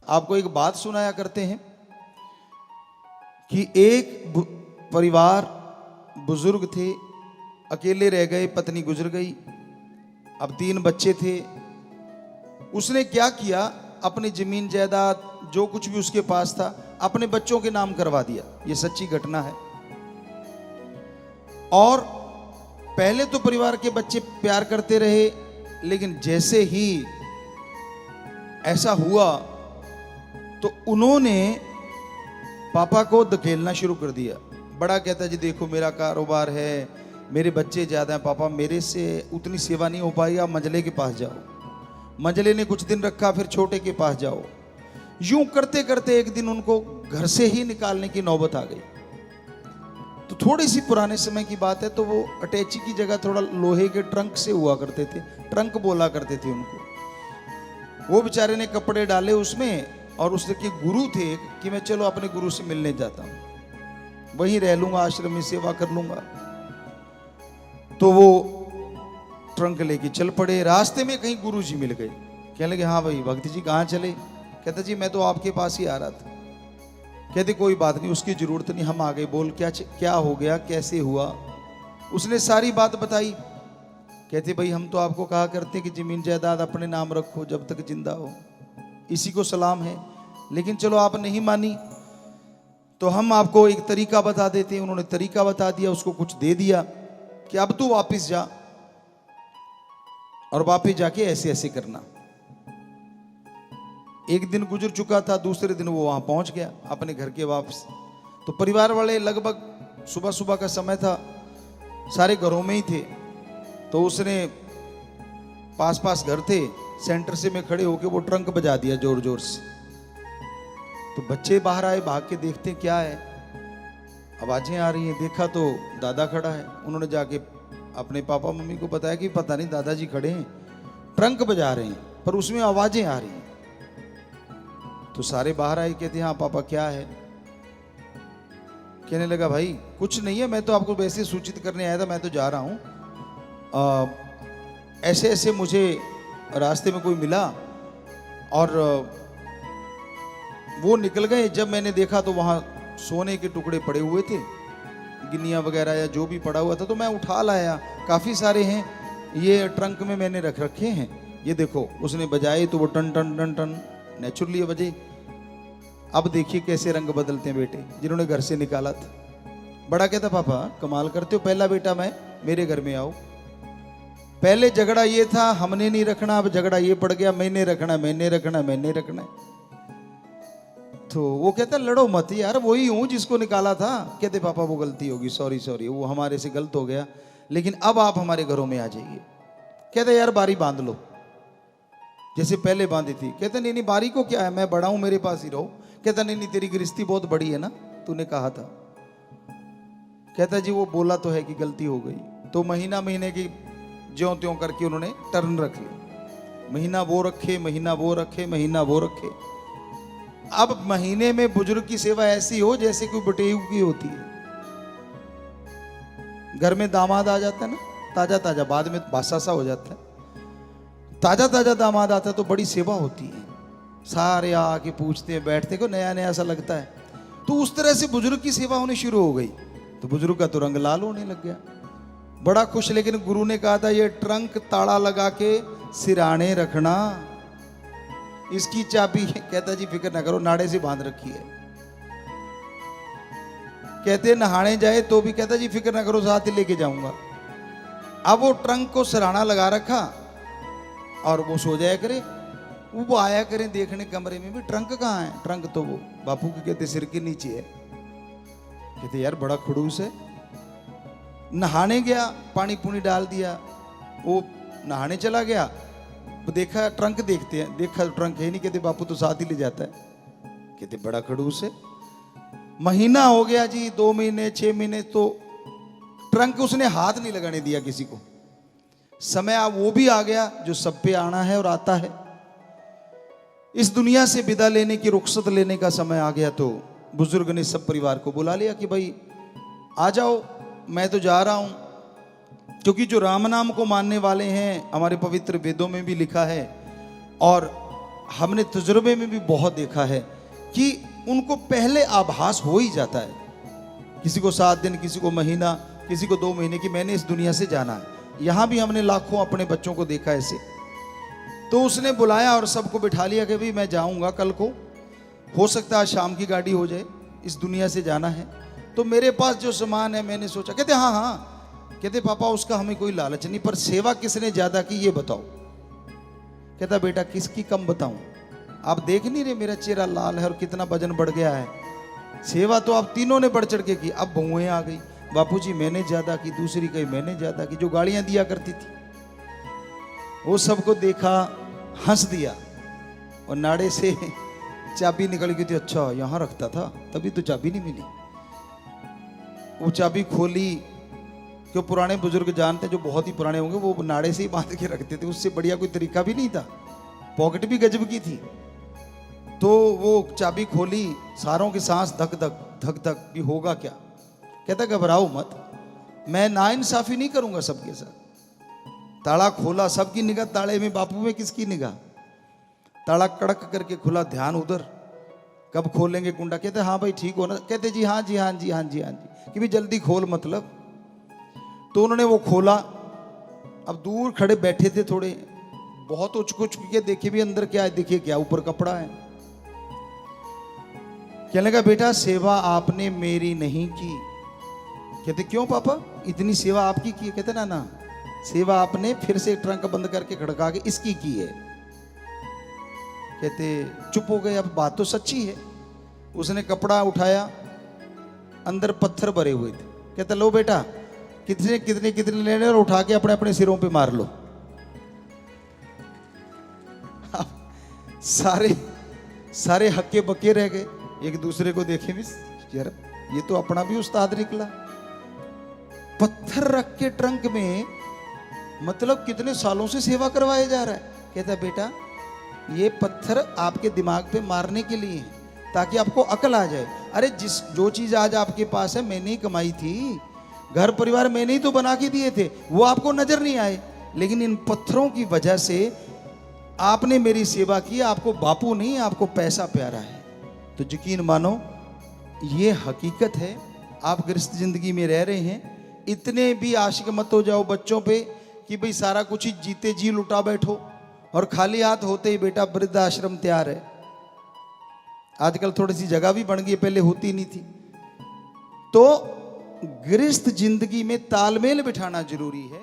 आपको एक बात सुनाया करते हैं कि एक परिवार बुजुर्ग थे, अकेले रह गए, पत्नी गुजर गई, अब 3 बच्चे थे। उसने क्या किया, अपनी जमीन जायदाद जो कुछ भी उसके पास था अपने बच्चों के नाम करवा दिया। यह सच्ची घटना है। और पहले तो परिवार के बच्चे प्यार करते रहे, लेकिन जैसे ही ऐसा हुआ तो उन्होंने पापा को धकेलना शुरू कर दिया। बड़ा कहता जी देखो मेरा कारोबार है, मेरे बच्चे ज़्यादा हैं, पापा मेरे से उतनी सेवा नहीं हो पाई, आप मंझले के पास जाओ। मंझले ने कुछ दिन रखा, फिर छोटे के पास जाओ। यूं करते करते एक दिन उनको घर से ही निकालने की नौबत आ गई। तो थोड़ी सी पुराने समय की बात है, तो वो अटैची की जगह थोड़ा लोहे के ट्रंक से हुआ करते थे, ट्रंक बोला करते थे उनको। वो बेचारे ने कपड़े डाले उसमें, और उसके गुरु थे कि मैं चलो अपने गुरु से मिलने जाता हूँ, वहीं रह लूंगा, आश्रम में सेवा कर लूंगा। तो वो ट्रंक लेके चल पड़े। रास्ते में कहीं गुरु जी मिल गए। कहने लगे हाँ भाई भक्ति जी कहाँ चले? कहता जी मैं तो आपके पास ही आ रहा था। कहते कोई बात नहीं, उसकी जरूरत नहीं, हम आ गए। बोल क्या हो गया, कैसे हुआ? उसने सारी बात बताई। कहते भाई हम तो आपको कहा करते कि जमीन जायदाद अपने नाम रखो जब तक जिंदा हो, इसी को सलाम है, लेकिन चलो आप नहीं मानी तो हम आपको एक तरीका बता देते हैं। उन्होंने तरीका बता दिया, उसको कुछ दे दिया कि अब तू वापस जा और वापस जाके ऐसे ऐसे करना। एक दिन गुजर चुका था, दूसरे दिन वो वहां पहुंच गया अपने घर के वापस। तो परिवार वाले लगभग सुबह सुबह का समय था, सारे घरों में ही थे। तो उसने पास पास घर थे, सेंटर से में खड़े होके वो ट्रंक बजा दिया जोर जोर से। तो बच्चे बाहर आए, भाग के देखते क्या है, आवाजें आ रही हैं। देखा तो दादा खड़ा है। उन्होंने जाके अपने पापा मम्मी को बताया कि पता नहीं दादाजी खड़े हैं, ट्रंक बजा रहे हैं, पर उसमें आवाजें आ रही हैं। तो सारे बाहर आए, कहते हाँ पापा क्या है? कहने लगा भाई कुछ नहीं है, मैं तो आपको वैसे सूचित करने आया था, मैं तो जा रहा हूँ, ऐसे ऐसे मुझे रास्ते में कोई मिला और वो निकल गए। जब मैंने देखा तो वहाँ सोने के टुकड़े पड़े हुए थे, गिन्नियाँ वगैरह या जो भी पड़ा हुआ था, तो मैं उठा लाया। काफ़ी सारे हैं, ये ट्रंक में मैंने रख रखे हैं, ये देखो। उसने बजाए तो वो टन टन टन टन नेचुरली बजे। अब देखिए कैसे रंग बदलते हैं बेटे जिन्होंने घर से निकाला था। बड़ा कहता पापा कमाल करते हो, पहला बेटा मैं, मेरे घर में आओ। पहले झगड़ा ये था हमने नहीं रखना, अब झगड़ा ये पड़ गया मैंने रखना, मैंने रखना, मैंने रखना। तो वो कहता लड़ो मत यार, वही हूं जिसको निकाला था। कहते पापा वो गलती होगी, सॉरी सॉरी, वो हमारे से गलत हो गया, लेकिन अब आप हमारे घरों में आ जाइए। कहते यार बारी बांध लो जैसे पहले बांधी थी। कहते नहीं नहीं बारी को क्या है, मैं बड़ा हूं, मेरे पास ही रहो। कहता नहीं नहीं तेरी गृहस्थी बहुत बड़ी है ना, तूने कहा था। कहता जी वो बोला तो है कि गलती हो गई। तो महीना महीने की ज्यों त्यों करके उन्होंने टर्न रख ली। महीना वो रखे, महीना वो रखे, महीना वो रखे। अब महीने में बुजुर्ग की सेवा ऐसी हो जैसे कोई बटेऊ की होती है। घर में दामाद आ जाता है ना, ताजा ताजा, बाद में बासा सा हो जाता है। ताजा ताजा दामाद आता है तो बड़ी सेवा होती है, सारे आके पूछते हैं, बैठते को नया नया सा लगता है। तो उस तरह से बुजुर्ग की सेवा होनी शुरू हो गई। तो बुजुर्ग का तो रंग लाल होने लग गया, बड़ा खुश। लेकिन गुरु ने कहा था ये ट्रंक ताला लगा के सिराने रखना, इसकी चाबी। कहता जी फिक्र ना करो, नाड़े से बांध रखी है। कहते नहाने जाए तो भी कहता जी फिक्र ना करो, साथ ही लेके जाऊंगा। अब वो ट्रंक को सिराना लगा रखा और वो सो जाया करे, वो आया करें देखने कमरे में भी ट्रंक कहाँ है। ट्रंक तो वो बापू के कहते सिर के नीचे है। कहते यार बड़ा खड़ूस है। नहाने गया, पानी पूनी डाल दिया, वो नहाने चला गया, वो देखा ट्रंक, देखते हैं, देखा ट्रंक है नहीं। कहते बापू तो साथ ही ले जाता है। कहते बड़ा खड़ूस है। महीना हो गया जी, 2 महीने, 6 महीने, तो ट्रंक उसने हाथ नहीं लगाने दिया किसी को। समय अब वो भी आ गया जो सब पे आना है और आता है। इस दुनिया से विदा लेने की, रुखसत लेने का समय आ गया। तो बुजुर्ग ने सब परिवार को बुला लिया कि भाई आ जाओ, मैं तो जा रहा हूं। क्योंकि जो राम नाम को मानने वाले हैं, हमारे पवित्र वेदों में भी लिखा है, और हमने तजुर्बे में भी बहुत देखा है कि उनको पहले आभास हो ही जाता है, किसी को 7 दिन, किसी को महीना, किसी को 2 महीने की मैंने इस दुनिया से जाना है। यहाँ भी हमने लाखों अपने बच्चों को देखा ऐसे। तो उसने बुलाया और सबको बिठा लिया कि भाई मैं जाऊँगा कल को, हो सकता है शाम की गाड़ी हो जाए, इस दुनिया से जाना है। तो मेरे पास जो सामान है मैंने सोचा, कहते हाँ हाँ, कहते पापा उसका हमें कोई लालच नहीं, पर सेवा किसने ज़्यादा की ये बताओ। कहता बेटा किसकी कम बताऊं, आप देख नहीं रहे मेरा चेहरा लाल है और कितना वजन बढ़ गया है। सेवा तो आप तीनों ने बढ़ चढ़ के की। अब बहुएं आ गई, बापूजी मैंने ज़्यादा की, दूसरी कही मैंने ज़्यादा की, जो गाड़ियां दिया करती थी। वो सबको देखा, हंस दिया और नाड़े से चाबी निकल गई थी। अच्छा यहाँ रखता था, तभी तो चाबी नहीं मिली। वो चाबी खोली, जो पुराने बुजुर्ग जानते हैं, जो बहुत ही पुराने होंगे, वो नाड़े से ही बांध के रखते थे, उससे बढ़िया कोई तरीका भी नहीं था। पॉकेट भी गजब की थी। तो वो चाबी खोली, सारों की सांस धक धक धक धक, भी होगा क्या। कहता घबराओ मत, मैं नाइंसाफी नहीं करूंगा सबके साथ। ताला खोला, सबकी निगाह ताले में, बापू में किसकी निगाह। ताला कड़क करके खुला, ध्यान उधर, कब खोलेंगे कुंडा। कहते हाँ भाई ठीक हो ना, कहते जी हाँ जी हाँ जी हाँ जी हाँ जी, कि भी जल्दी खोल मतलब। तो उन्होंने वो खोला। अब दूर खड़े बैठे थे थोड़े, बहुत उचक उचक के देखे भी अंदर क्या है, देखिए क्या ऊपर कपड़ा है। कहने लगा बेटा सेवा आपने मेरी नहीं की। कहते क्यों पापा, इतनी सेवा आपकी की है। कहते ना ना, सेवा आपने फिर से ट्रंक बंद करके खड़का के इसकी की है। कहते चुप हो गए, अब बात तो सच्ची है। उसने कपड़ा उठाया, अंदर पत्थर भरे हुए थे। कहता लो बेटा, कितने कितने कितने लेने, और उठा के अपने अपने सिरों पे मार लो। सारे सारे हक्के बक्के रह गए, एक दूसरे को देखे भी, यार ये तो अपना भी उस्ताद निकला। पत्थर रख के ट्रंक में, मतलब कितने सालों से सेवा करवाया जा रहा है। कहता बेटा ये पत्थर आपके दिमाग पे मारने के लिए है, ताकि आपको अकल आ जाए। अरे जो चीज आज आपके पास है मैंने ही कमाई थी, घर परिवार मैंने ही तो बना के दिए थे, वो आपको नजर नहीं आए, लेकिन इन पत्थरों की वजह से आपने मेरी सेवा की। आपको बापू नहीं, आपको पैसा प्यारा है। तो यकीन मानो ये हकीकत है। आप गृहस्थ जिंदगी में रह रहे हैं, इतने भी आशिक मत हो जाओ बच्चों पे कि भाई सारा कुछ ही जीते जी लुटा बैठो और खाली हाथ होते ही बेटा वृद्ध आश्रम तैयार है। आजकल थोड़ी सी जगह भी बन गई, पहले होती नहीं थी। तो गृहस्थ जिंदगी में तालमेल बिठाना जरूरी है।